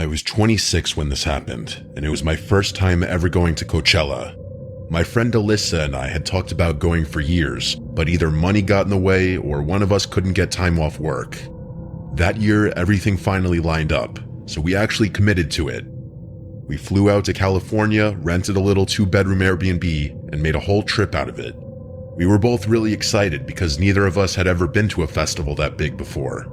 I was 26 when this happened, and it was my first time ever going to Coachella. My friend Alyssa and I had talked about going for years, but either money got in the way or one of us couldn't get time off work. That year, everything finally lined up, so we actually committed to it. We flew out to California, rented a little 2-bedroom Airbnb, and made a whole trip out of it. We were both really excited because neither of us had ever been to a festival that big before.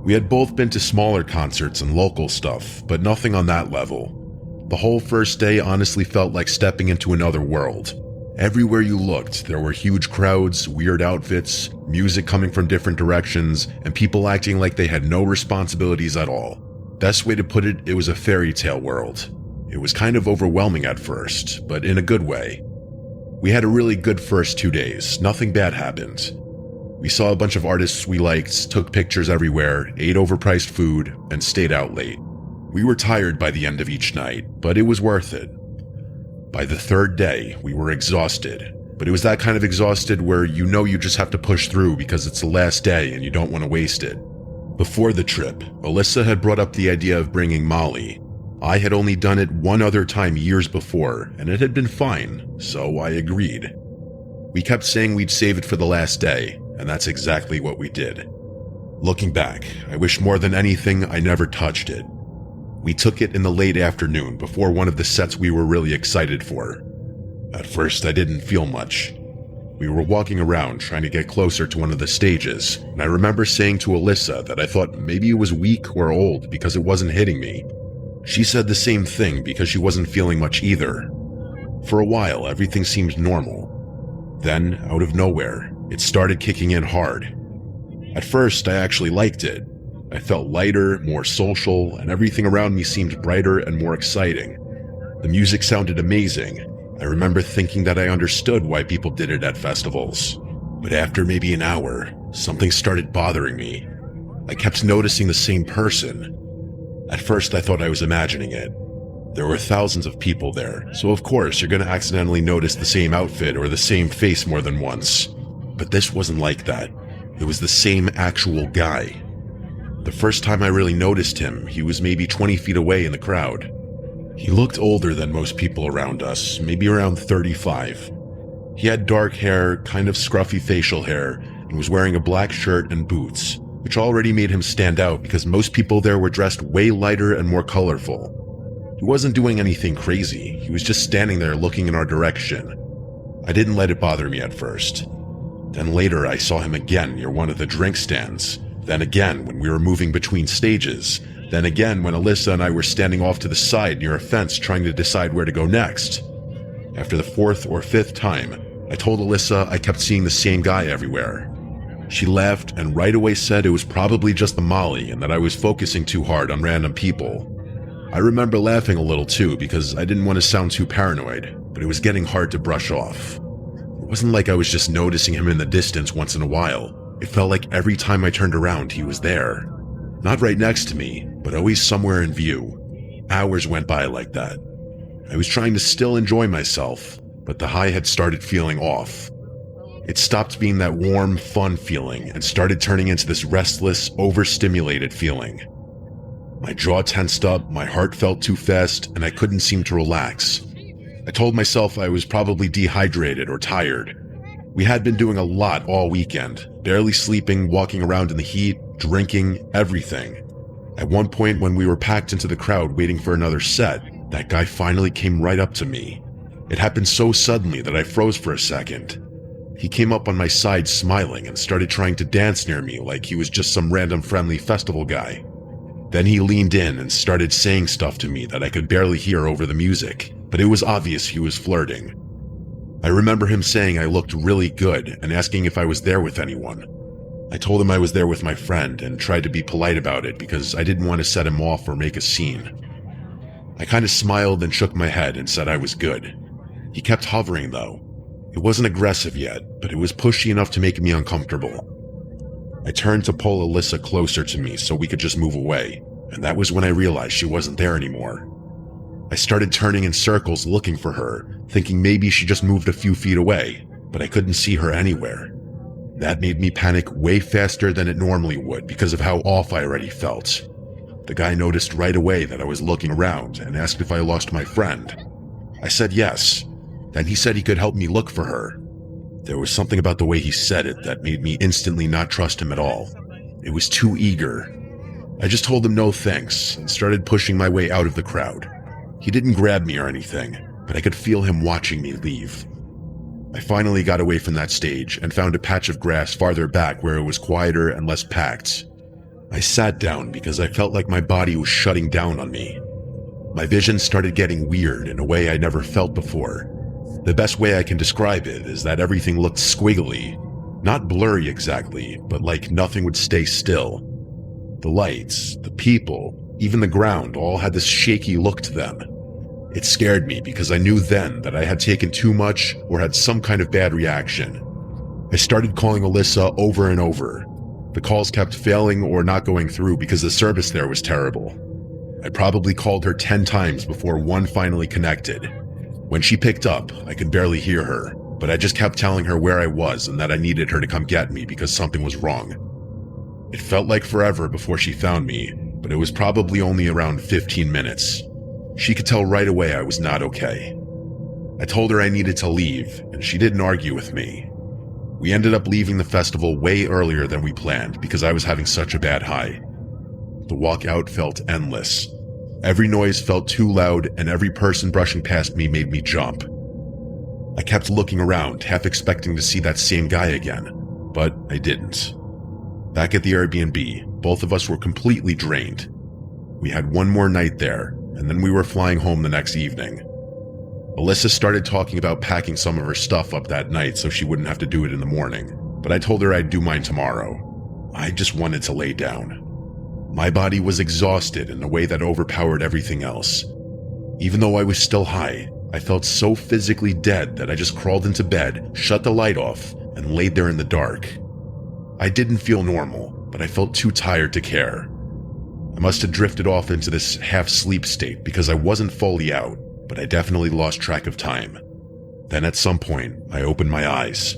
We had both been to smaller concerts and local stuff, but nothing on that level. The whole first day honestly felt like stepping into another world. Everywhere you looked, there were huge crowds, weird outfits, music coming from different directions, and people acting like they had no responsibilities at all. Best way to put it, it was a fairy tale world. It was kind of overwhelming at first, but in a good way. We had a really good first 2 days. Nothing bad happened. We saw a bunch of artists we liked, took pictures everywhere, ate overpriced food, and stayed out late. We were tired by the end of each night, but it was worth it. By the third day, we were exhausted, but it was that kind of exhausted where you know you just have to push through because it's the last day and you don't want to waste it. Before the trip, Alyssa had brought up the idea of bringing Molly. I had only done it one other time years before, and it had been fine, so I agreed. We kept saying we'd save it for the last day, and that's exactly what we did. Looking back, I wish more than anything I never touched it. We took it in the late afternoon before one of the sets we were really excited for. At first, I didn't feel much. We were walking around trying to get closer to one of the stages, and I remember saying to Alyssa that I thought maybe it was weak or old because it wasn't hitting me. She said the same thing because she wasn't feeling much either. For a while, everything seemed normal. Then, out of nowhere, it started kicking in hard. At first, I actually liked it. I felt lighter, more social, and everything around me seemed brighter and more exciting. The music sounded amazing. I remember thinking that I understood why people did it at festivals. But after maybe an hour, something started bothering me. I kept noticing the same person. At first, I thought I was imagining it. There were thousands of people there, so of course you're going to accidentally notice the same outfit or the same face more than once. But this wasn't like that. It was the same actual guy. The first time I really noticed him, he was maybe 20 feet away in the crowd. He looked older than most people around us, maybe around 35. He had dark hair, kind of scruffy facial hair, and was wearing a black shirt and boots, which already made him stand out because most people there were dressed way lighter and more colorful. He wasn't doing anything crazy, he was just standing there looking in our direction. I didn't let it bother me at first. Then later I saw him again near one of the drink stands, then again when we were moving between stages, then again when Alyssa and I were standing off to the side near a fence trying to decide where to go next. After the 4th or 5th time, I told Alyssa I kept seeing the same guy everywhere. She laughed and right away said it was probably just the Molly and that I was focusing too hard on random people. I remember laughing a little too because I didn't want to sound too paranoid, but it was getting hard to brush off. It wasn't like I was just noticing him in the distance once in a while. It felt like every time I turned around he was there. Not right next to me, but always somewhere in view. Hours went by like that. I was trying to still enjoy myself, but the high had started feeling off. It stopped being that warm, fun feeling and started turning into this restless, overstimulated feeling. My jaw tensed up, my heart felt too fast, and I couldn't seem to relax. I told myself I was probably dehydrated or tired. We had been doing a lot all weekend, barely sleeping, walking around in the heat, drinking, everything. At one point when we were packed into the crowd waiting for another set, that guy finally came right up to me. It happened so suddenly that I froze for a second. He came up on my side smiling and started trying to dance near me like he was just some random friendly festival guy. Then he leaned in and started saying stuff to me that I could barely hear over the music, but it was obvious he was flirting. I remember him saying I looked really good and asking if I was there with anyone. I told him I was there with my friend and tried to be polite about it because I didn't want to set him off or make a scene. I kind of smiled and shook my head and said I was good. He kept hovering though. It wasn't aggressive yet, but it was pushy enough to make me uncomfortable. I turned to pull Alyssa closer to me so we could just move away, and that was when I realized she wasn't there anymore. I started turning in circles looking for her, thinking maybe she just moved a few feet away, but I couldn't see her anywhere. That made me panic way faster than it normally would because of how off I already felt. The guy noticed right away that I was looking around and asked if I lost my friend. I said yes. Then he said he could help me look for her. There was something about the way he said it that made me instantly not trust him at all. It was too eager. I just told him no thanks and started pushing my way out of the crowd. He didn't grab me or anything, but I could feel him watching me leave. I finally got away from that stage and found a patch of grass farther back where it was quieter and less packed. I sat down because I felt like my body was shutting down on me. My vision started getting weird in a way I never felt before. The best way I can describe it is that everything looked squiggly. Not blurry exactly, but like nothing would stay still. The lights, the people, even the ground all had this shaky look to them. It scared me because I knew then that I had taken too much or had some kind of bad reaction. I started calling Alyssa over and over. The calls kept failing or not going through because the service there was terrible. I probably called her 10 times before one finally connected. When she picked up, I could barely hear her, but I just kept telling her where I was and that I needed her to come get me because something was wrong. It felt like forever before she found me, but it was probably only around 15 minutes. She could tell right away I was not okay. I told her I needed to leave, and she didn't argue with me. We ended up leaving the festival way earlier than we planned because I was having such a bad high. The walk out felt endless. Every noise felt too loud, and every person brushing past me made me jump. I kept looking around, half expecting to see that same guy again, but I didn't. Back at the Airbnb, both of us were completely drained. We had one more night there, and then we were flying home the next evening. Alyssa started talking about packing some of her stuff up that night so she wouldn't have to do it in the morning, but I told her I'd do mine tomorrow. I just wanted to lay down. My body was exhausted in a way that overpowered everything else. Even though I was still high, I felt so physically dead that I just crawled into bed, shut the light off, and laid there in the dark. I didn't feel normal, but I felt too tired to care. I must have drifted off into this half-sleep state because I wasn't fully out, but I definitely lost track of time. Then at some point, I opened my eyes.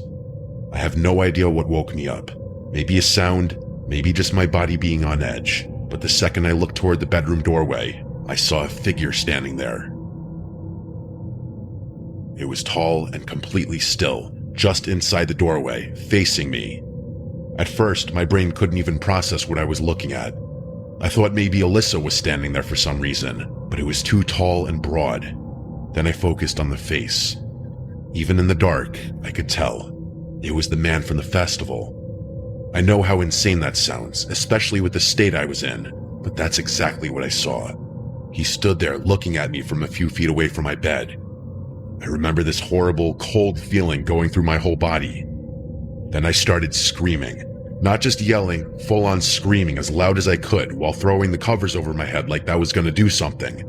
I have no idea what woke me up. Maybe a sound, maybe just my body being on edge, but the second I looked toward the bedroom doorway, I saw a figure standing there. It was tall and completely still, just inside the doorway, facing me. At first, my brain couldn't even process what I was looking at. I thought maybe Alyssa was standing there for some reason, but it was too tall and broad. Then I focused on the face. Even in the dark, I could tell. It was the man from the festival. I know how insane that sounds, especially with the state I was in, but that's exactly what I saw. He stood there looking at me from a few feet away from my bed. I remember this horrible, cold feeling going through my whole body. Then I started screaming. Not just yelling, full-on screaming as loud as I could while throwing the covers over my head like that was going to do something.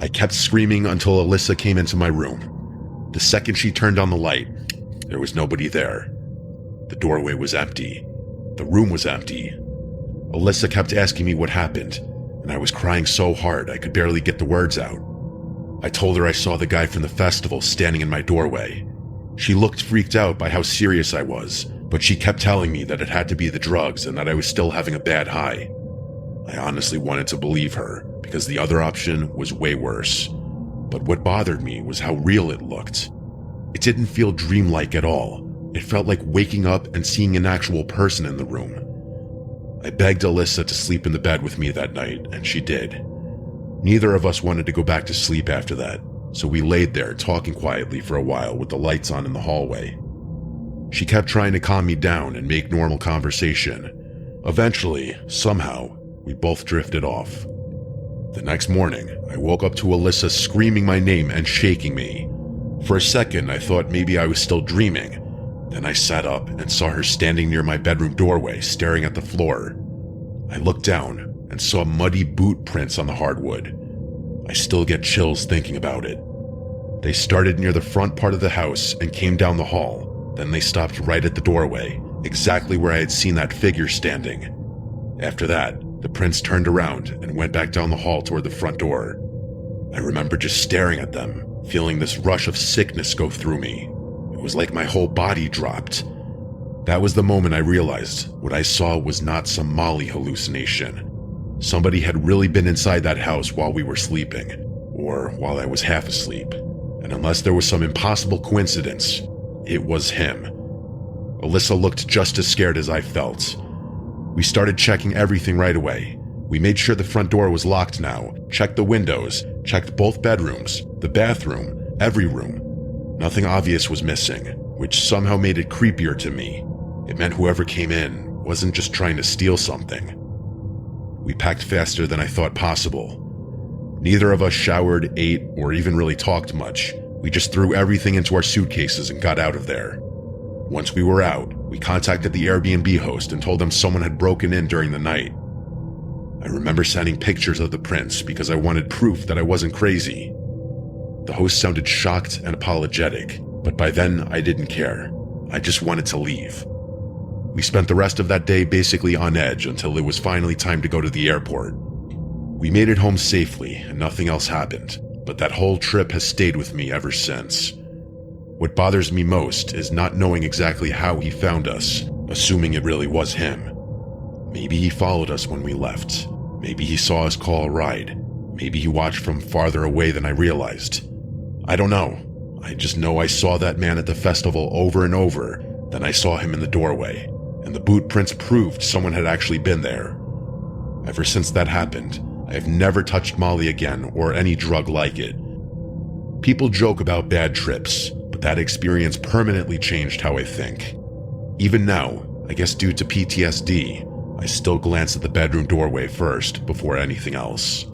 I kept screaming until Alyssa came into my room. The second she turned on the light, there was nobody there. The doorway was empty. The room was empty. Alyssa kept asking me what happened, and I was crying so hard I could barely get the words out. I told her I saw the guy from the festival standing in my doorway. She looked freaked out by how serious I was, but she kept telling me that it had to be the drugs and that I was still having a bad high. I honestly wanted to believe her, because the other option was way worse. But what bothered me was how real it looked. It didn't feel dreamlike at all. It felt like waking up and seeing an actual person in the room. I begged Alyssa to sleep in the bed with me that night, and she did. Neither of us wanted to go back to sleep after that, so we laid there talking quietly for a while with the lights on in the hallway. She kept trying to calm me down and make normal conversation. Eventually, somehow, we both drifted off. The next morning, I woke up to Alyssa screaming my name and shaking me. For a second, I thought maybe I was still dreaming. Then I sat up and saw her standing near my bedroom doorway, staring at the floor. I looked down and saw muddy boot prints on the hardwood. I still get chills thinking about it. They started near the front part of the house and came down the hall. Then they stopped right at the doorway, exactly where I had seen that figure standing. After that, the prints turned around and went back down the hall toward the front door. I remember just staring at them, feeling this rush of sickness go through me. It was like my whole body dropped. That was the moment I realized what I saw was not some Molly hallucination. Somebody had really been inside that house while we were sleeping, or while I was half asleep. And unless there was some impossible coincidence, it was him. Alyssa looked just as scared as I felt. We started checking everything right away. We made sure the front door was locked now, checked the windows, checked both bedrooms, the bathroom, every room. Nothing obvious was missing, which somehow made it creepier to me. It meant whoever came in wasn't just trying to steal something. We packed faster than I thought possible. Neither of us showered, ate, or even really talked much. We just threw everything into our suitcases and got out of there. Once we were out, we contacted the Airbnb host and told them someone had broken in during the night. I remember sending pictures of the prints because I wanted proof that I wasn't crazy. The host sounded shocked and apologetic, but by then I didn't care. I just wanted to leave. We spent the rest of that day basically on edge until it was finally time to go to the airport. We made it home safely and nothing else happened, but that whole trip has stayed with me ever since. What bothers me most is not knowing exactly how he found us, assuming it really was him. Maybe he followed us when we left. Maybe he saw us call a ride. Maybe he watched from farther away than I realized. I don't know. I just know I saw that man at the festival over and over, then I saw him in the doorway, and the boot prints proved someone had actually been there. Ever since that happened, I have never touched Molly again or any drug like it. People joke about bad trips, but that experience permanently changed how I think. Even now, I guess due to PTSD, I still glance at the bedroom doorway first before anything else.